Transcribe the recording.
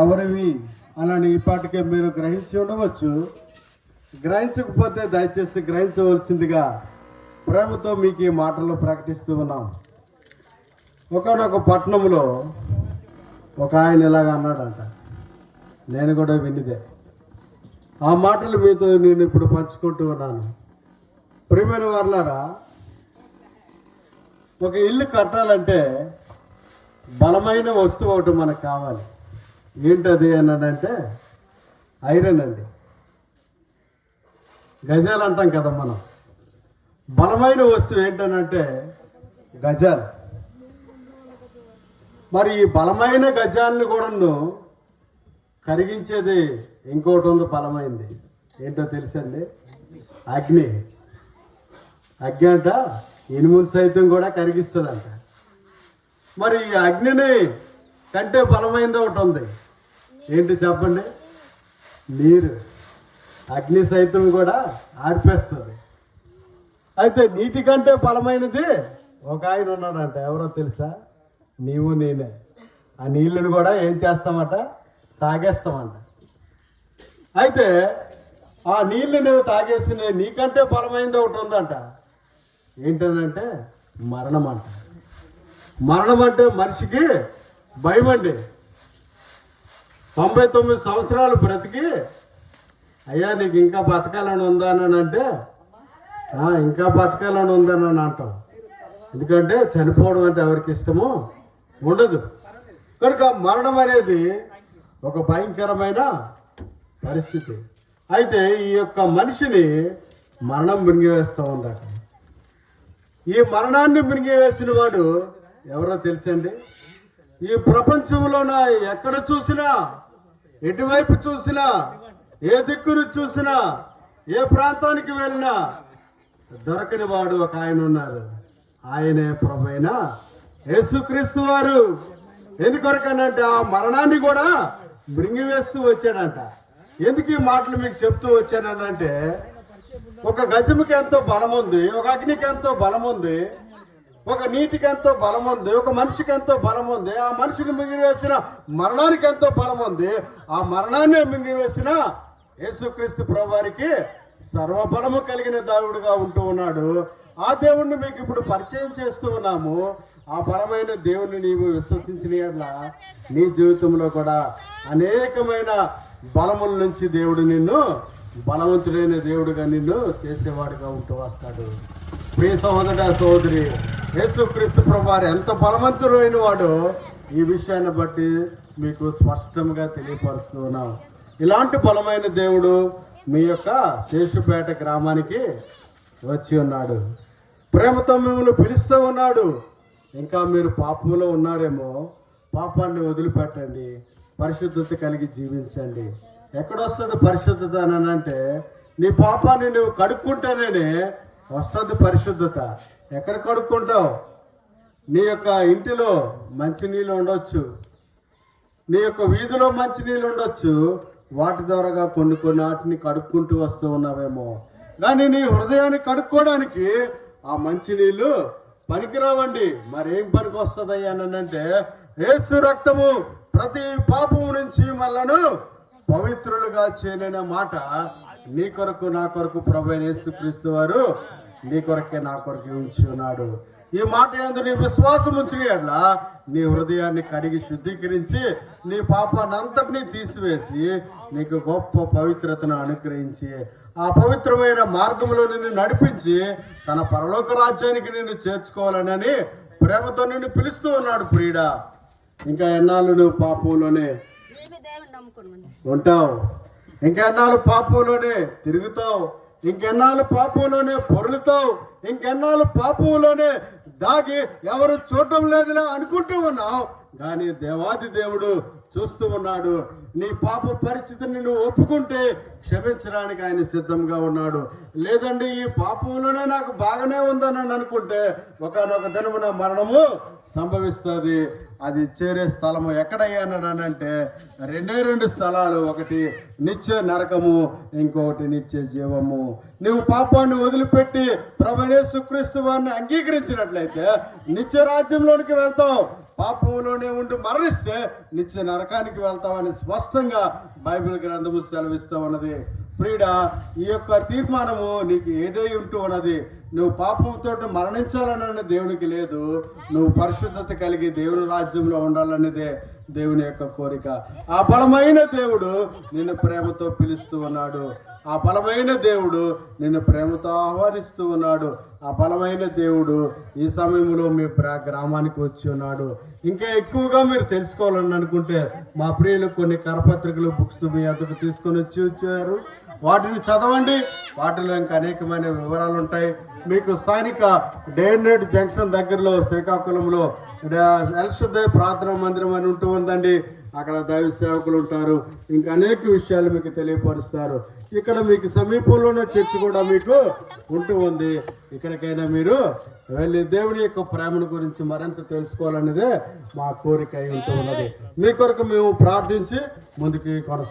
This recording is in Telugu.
ఎవరివి అని ఈ పాటికే మీరు గ్రహించి ఉండవచ్చు. గ్రహించకపోతే దయచేసి గ్రహించవలసిందిగా ప్రేమతో మీకు ఈ మాటలు ప్రకటిస్తూ ఉన్నాం. ఒకనొక పట్టణంలో ఒక ఆయన ఇలాగ అన్నాడంట. నేను కూడా వినిదే. ఆ మాటలు మీతో నేను ఇప్పుడు పంచుకుంటూ ఉన్నాను. ప్రియమైన వారలారా, ఒక ఇల్లు కట్టాలంటే బలమైన వస్తువు ఒకటి మనకు కావాలి. ఏంటది అన్నాడంటే ఐరన్ అండి. గజాలు అంటాం కదా మనం. బలమైన వస్తువు ఏంటనంటే గజాలు. మరి ఈ బలమైన గజాలను కూడాను కరిగించేది ఇంకోటి ఉంది, బలమైంది. ఏంటో తెలుసండి? అగ్ని. అగ్ని అంట ఇనుములు సైతం కూడా కరిగిస్తుందంట. మరి ఈ అగ్నిని కంటే బలమైనది ఒకటి ఉంది. ఏంటి చెప్పండి? నీరు. అగ్ని సైతం కూడా ఆర్పేస్తుంది. అయితే నీటి కంటే బలమైనది ఒక ఆయన ఉన్నాడంట. ఎవరో తెలుసా? నీవు నేనే. ఆ నీళ్ళని కూడా ఏం చేస్తామట? తాగేస్తామంట. అయితే ఆ నీళ్ళు నువ్వు తాగేసిన నీకంటే బలమైనది ఒకటి ఉందంట. ఏంటంటే మరణం అంట. మరణం అంటే మనిషికి భయం అండి. 99 సంవత్సరాలు బ్రతికి అయ్యా నీకు ఇంకా బతకాలని ఉందా అని అంటే ఇంకా బతకాలని ఉందని అంటాం. ఎందుకంటే చనిపోవడం అంటే ఎవరికి ఇష్టమో ఉండదు. కనుక మరణం అనేది ఒక భయంకరమైన పరిస్థితి. అయితే ఈ యొక్క మనిషిని మరణం మింగివేస్తూ ఉందట. ఈ మరణాన్ని మింగివేసిన వాడు ఎవరో తెలుసండి? ఈ ప్రపంచంలోన ఎక్కడ చూసినా, ఎటువైపు చూసినా, ఏ దిక్కును చూసినా, ఏ ప్రాంతానికి వెళ్ళినా దొరకని వాడు ఒక ఆయన ఉన్నారు. ఆయనే ప్రభువైన యేసుక్రీస్తు వారు. ఎందుకొరకనంటే ఆ మరణాన్ని కూడా మృంగివేస్తూ వచ్చాడంట. ఎందుకు ఈ మాటలు మీకు చెప్తూ వచ్చానంటే, ఒక గజముకి ఎంతో బలం ఉంది, ఒక అగ్నికి ఎంతో బలం ఉంది, ఒక నీటికి ఎంతో బలం ఉంది, ఒక మనిషికి ఎంతో బలం ఉంది. ఆ మనిషిని మింగివేసిన మరణానికి ఎంతో బలం ఉంది. ఆ మరణాన్ని మింగివేసిన యేసుక్రీస్తు ప్రభువారికి సర్వబలము కలిగిన దేవుడుగా ఉంటూ ఉన్నాడు. ఆ దేవుణ్ణి మీకు ఇప్పుడు పరిచయం చేస్తూ ఉన్నాము. ఆ బలమైన దేవుణ్ణి నీవు విశ్వసించిన యెడల నీ జీవితంలో కూడా అనేకమైన బలముల నుంచి దేవుడు నిన్ను బలవంతుడైన దేవుడుగా నిన్ను చేసేవాడుగా ఉంటూ వస్తాడు. ప్రియ సహోదర సహోదరి, యేసుక్రీస్తు ప్రభువారు ఎంత బలవంతుడైన వాడో ఈ విషయాన్ని బట్టి మీకు స్పష్టంగా తెలియపరుస్తూ ఉన్నాం. ఇలాంటి బలమైన దేవుడు మీ యొక్క శేషుపేట గ్రామానికి వచ్చి ఉన్నాడు. ప్రేమతో మిమ్మల్ని పిలుస్తూ ఉన్నాడు. ఇంకా మీరు పాపంలో ఉన్నారేమో, పాపాన్ని వదిలిపెట్టండి, పరిశుద్ధత కలిగి జీవించండి. ఎక్కడొస్తుంది పరిశుద్ధత అని అంటే, నీ పాపాన్ని నువ్వు కడుక్కుంటేనే వస్తుంది పరిశుద్ధత. ఎక్కడ కడుక్కుంటావు? నీ యొక్క ఇంటిలో మంచినీళ్ళు ఉండొచ్చు, నీ యొక్క వీధిలో మంచినీళ్ళు ఉండొచ్చు. వాటి ద్వారాగా కొన్ని వాటిని కడుక్కుంటూ వస్తూ ఉన్నావేమో. కానీ నీ హృదయాన్ని కడుక్కోవడానికి ఆ మంచినీళ్ళు పనికిరావండి. మరేం పనికి వస్తుందయ్యా అంటే, యేసు రక్తము ప్రతి పాపము నుంచి మనలను పవిత్రులుగా చేయలేని మాట నీ కొరకు నా కొరకు ప్రభువైన యేసుక్రీస్తు వారు నీ కొరకే నా కొరకే ఉంచి ఉన్నాడు. ఈ మాట యందు నీ విశ్వాసం ఉంచిన యెడల నీ హృదయాన్ని కడిగి శుద్ధీకరించి నీ పాపాన్ని అంతటినీ తీసివేసి నీకు గొప్ప పవిత్రతను అనుగ్రహించి ఆ పవిత్రమైన మార్గంలో నిన్ను నడిపించి తన పరలోక రాజ్యానికి నిన్ను చేర్చుకోవాలని ప్రేమతో నిన్ను పిలుస్తూ ఉన్నాడు. ప్రియుడా, ఇంకా ఎన్నాళ్ళు నువ్వు పాపంలోనే ఉంటావు? ఇంకెన్నాళ్ళు పాపంలోనే తిరుగుతావు? ఇంకెన్నాళ్ళు పాపంలోనే పొరులుతావు? ఇంకెన్నాళ్ళు పాపంలోనే దాగి ఎవరు చూడటం లేదులే అనుకుంటూ ఉన్నావు. కానీ దేవాది దేవుడు చూస్తూ ఉన్నాడు. నీ పాప పరిస్థితిని నువ్వు ఒప్పుకుంటే క్షమించడానికి ఆయన సిద్ధంగా ఉన్నాడు. లేదండి ఈ పాపంలోనే నాకు బాగానే ఉందని అనుకుంటే ఒకనొక దినమున మరణము సంభవిస్తుంది. అది చేరే స్థలము ఎక్కడయ్యా అన్నాడంటే రెండు స్థలాలు, ఒకటి నిత్య నరకము, ఇంకొకటి నిత్య జీవము. నువ్వు పాపాన్ని వదిలిపెట్టి ప్రభువైన యేసుక్రీస్తు వారిని అంగీకరించినట్లయితే నిత్య రాజ్యంలోనికి వెళ్తావు. పాపంలోనే ఉండి మరణిస్తే నిత్య నరకానికి వెళ్తామని స్పష్టంగా బైబిల్ గ్రంథము సెలవిస్తూ ఉన్నది. ప్రియుడా, ఈ యొక్క తీర్మానము నీకు ఏదై ఉంటూ ఉన్నది. నువ్వు పాపంతో మరణించాలన్న దేవునికి లేదు, నువ్వు పరిశుద్ధత కలిగి దేవుని రాజ్యంలో ఉండాలన్నదే దేవుని యొక్క కోరిక. ఆ బలమైన దేవుడు నిన్ను ప్రేమతో పిలుస్తూ ఉన్నాడు. ఆ బలమైన దేవుడు నిన్ను ప్రేమతో ఆహ్వానిస్తూ ఉన్నాడు. ఆ బలమైన దేవుడు ఈ సమయంలో మీ గ్రామానికి వచ్చి ఉన్నాడు. ఇంకా ఎక్కువగా మీరు తెలుసుకోవాలని అనుకుంటే మా ప్రియులు కొన్ని కరపత్రికలు, బుక్స్ మీ అద్దకు తీసుకొని వచ్చారు. వాటిని చదవండి. వాటిలో ఇంకా అనేకమైన వివరాలు ఉంటాయి. మీకు స్థానిక డే అండ్ నైట్ జంక్షన్ దగ్గరలో శ్రీకాకుళంలో ఎల్షద్దై ప్రార్థనా మందిరం అని ఉంటూ ఉందండి. అక్కడ దైవ సేవకులు ఉంటారు. ఇంకా అనేక విషయాలు మీకు తెలియపరుస్తారు. ఇక్కడ మీకు సమీపంలోనే చర్చి కూడా మీకు ఉంటూ ఉంది. ఇక్కడికైనా మీరు వెళ్ళి దేవుని యొక్క ప్రేమను గురించి మరింత తెలుసుకోవాలనేదే మా కోరిక అయి ఉంటూ ఉన్నది. మీ కొరకు మేము ప్రార్థించి ముందుకు కొనసాగుతాం.